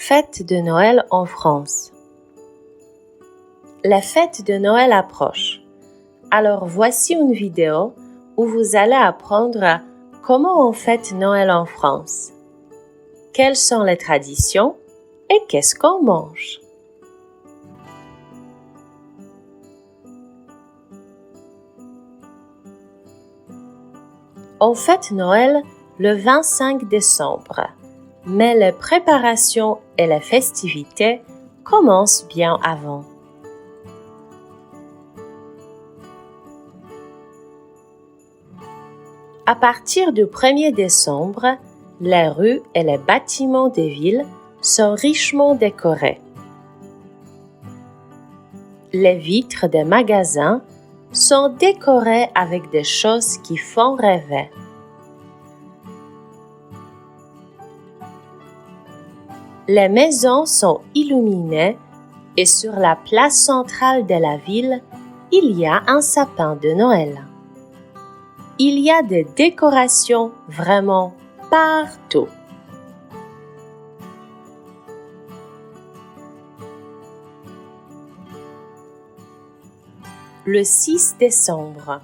fête de Noël en France. La fête de Noël approche. Alors voici une vidéo où vous allez apprendre comment on fête Noël en France. Quelles sont les traditions et qu'est-ce qu'on mange? On fête Noël le 25 décembre, mais les préparations et les festivités commencent bien avant. À partir du 1er décembre, les rues et les bâtiments des villes sont richement décorés. Les vitres des magasins sont décorées avec des choses qui font rêver. Les maisons sont illuminées et sur la place centrale de la ville, il y a un sapin de Noël. Il y a des décorations vraiment partout. Le 6 décembre.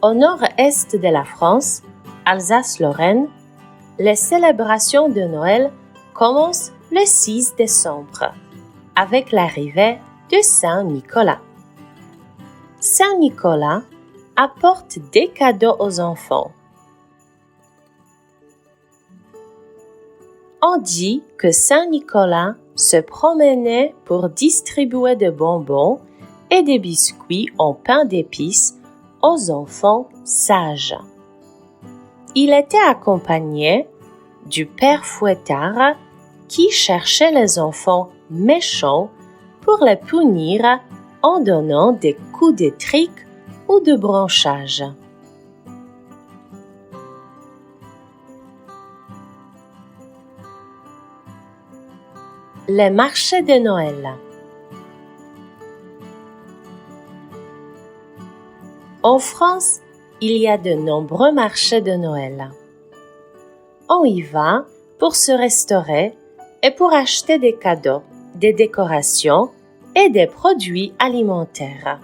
Au nord-est de la France, Alsace-Lorraine, les célébrations de Noël commencent le 6 décembre avec l'arrivée de Saint-Nicolas. Saint-Nicolas apporte des cadeaux aux enfants. On dit que Saint-Nicolas se promenait pour distribuer des bonbons et des biscuits en pain d'épices aux enfants sages. Il était accompagné du père fouettard qui cherchait les enfants méchants pour les punir en donnant des coups de trique ou de branchage. Les marchés de Noël. En France, il y a de nombreux marchés de Noël. On y va pour se restaurer et pour acheter des cadeaux, des décorations et des produits alimentaires.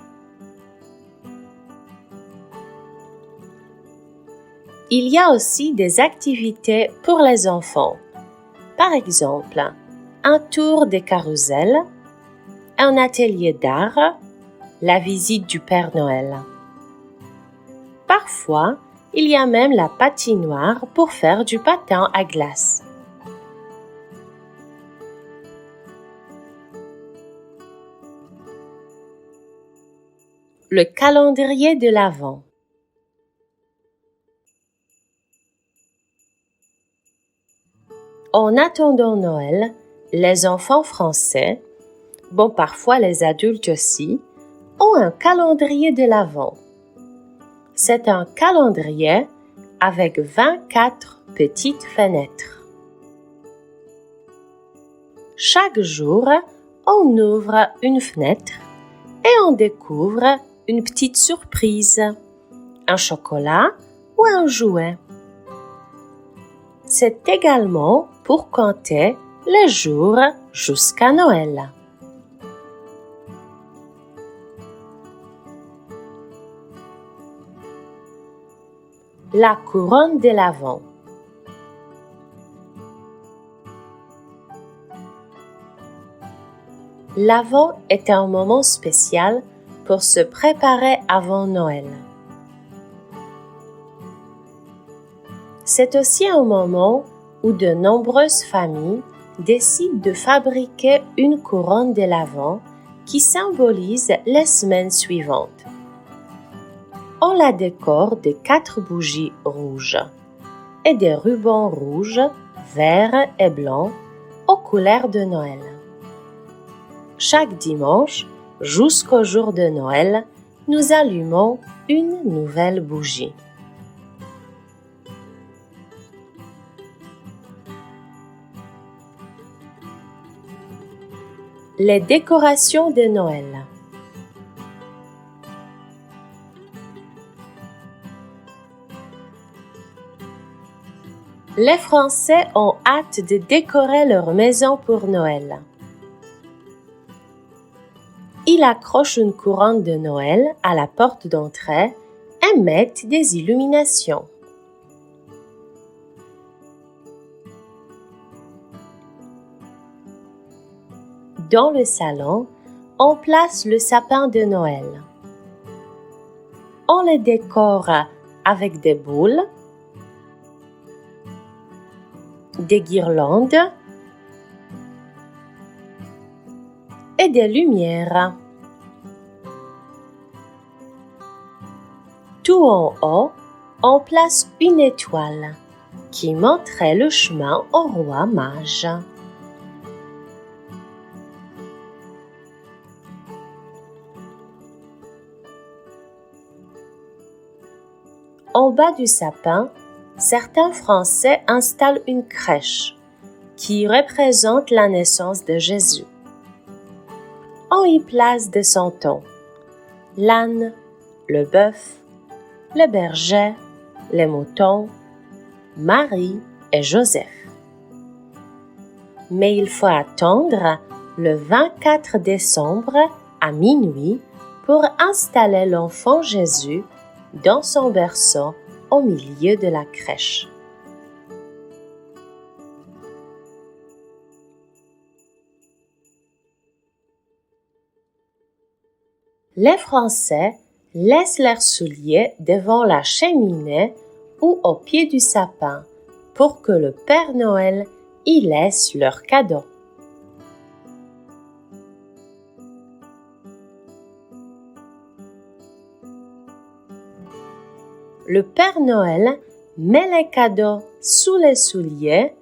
Il y a aussi des activités pour les enfants. Par exemple, un tour des carrousels, un atelier d'art, la visite du Père Noël. Parfois, il y a même la patinoire pour faire du patin à glace. Le calendrier de l'Avent. En attendant Noël, les enfants français, parfois les adultes aussi, ont un calendrier de l'Avent. C'est un calendrier avec 24 petites fenêtres. Chaque jour, on ouvre une fenêtre et on découvre une petite surprise, un chocolat ou un jouet. C'est également pour compter les jours jusqu'à Noël. La couronne de l'Avent. L'Avent est un moment spécial pour se préparer avant Noël. C'est aussi un moment où de nombreuses familles décident de fabriquer une couronne de l'Avent qui symbolise les semaines suivantes. On la décore de 4 bougies rouges et des rubans rouges, verts et blancs aux couleurs de Noël. Chaque dimanche, jusqu'au jour de Noël, nous allumons une nouvelle bougie. Les décorations de Noël. Les Français ont hâte de décorer leur maison pour Noël. Ils accrochent une couronne de Noël à la porte d'entrée et mettent des illuminations. Dans le salon, on place le sapin de Noël. On le décore avec des boules, des guirlandes et des lumières. Tout en haut, on place une étoile qui montrait le chemin au roi mage. En bas du sapin, certains Français installent une crèche qui représente la naissance de Jésus. On y place des santons, l'âne, le bœuf, le berger, les moutons, Marie et Joseph. Mais il faut attendre le 24 décembre à minuit pour installer l'enfant Jésus dans son berceau au milieu de la crèche. Les Français laissent leurs souliers devant la cheminée ou au pied du sapin pour que le Père Noël y laisse leurs cadeaux. Le Père Noël met les cadeaux sous les souliers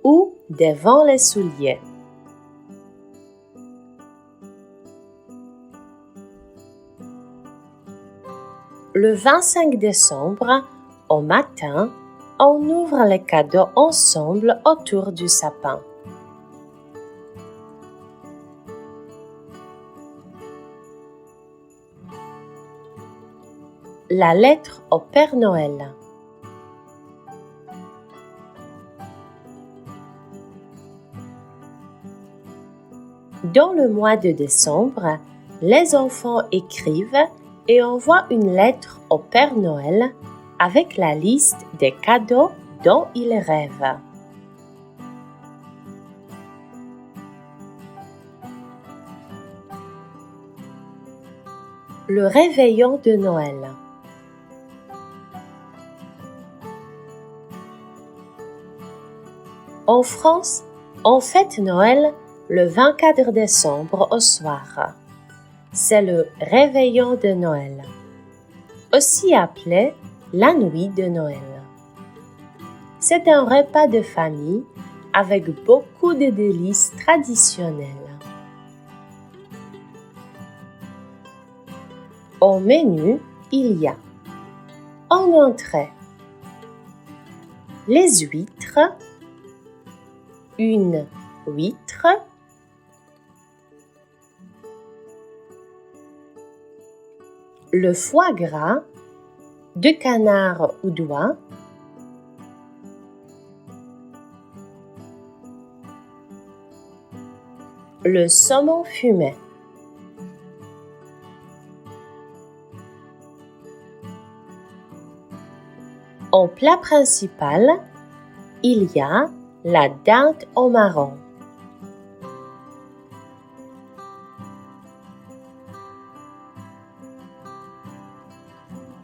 ou devant les souliers. Le 25 décembre, au matin, on ouvre les cadeaux ensemble autour du sapin. La lettre au Père Noël. Dans le mois de décembre, les enfants écrivent et envoient une lettre au Père Noël avec la liste des cadeaux dont ils rêvent. Le réveillon de Noël. En France, on fête Noël le 24 décembre au soir. C'est le réveillon de Noël, aussi appelé la nuit de Noël. C'est un repas de famille avec beaucoup de délices traditionnelles. Au menu, il y a en entrée les huîtres, une huître, le foie gras, de canard ou d'oie, le saumon fumé. En plat principal, il y a la dinde au marron.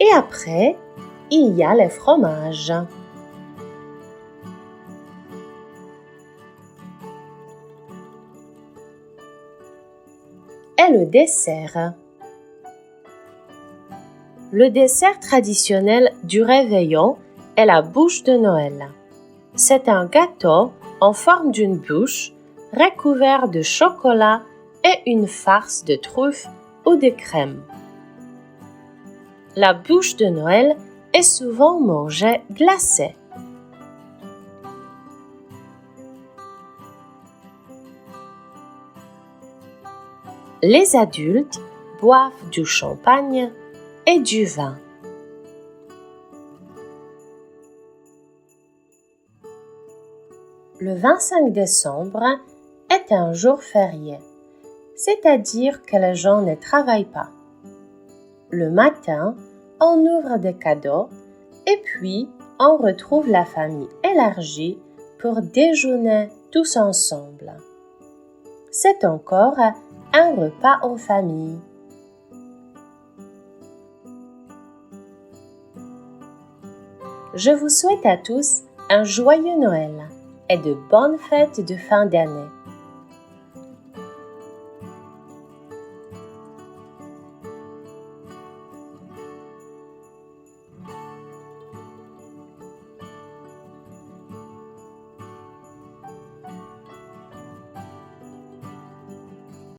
Et après, il y a les fromages. Et le dessert. Le dessert traditionnel du réveillon est la bûche de Noël. C'est un gâteau en forme d'une bûche recouvert de chocolat et une farce de truffes ou de crème. La bûche de Noël est souvent mangée glacée. Les adultes boivent du champagne et du vin. Le 25 décembre est un jour férié, c'est-à-dire que les gens ne travaillent pas. Le matin, on ouvre des cadeaux et puis on retrouve la famille élargie pour déjeuner tous ensemble. C'est encore un repas en famille. Je vous souhaite à tous un joyeux Noël et de bonnes fêtes de fin d'année.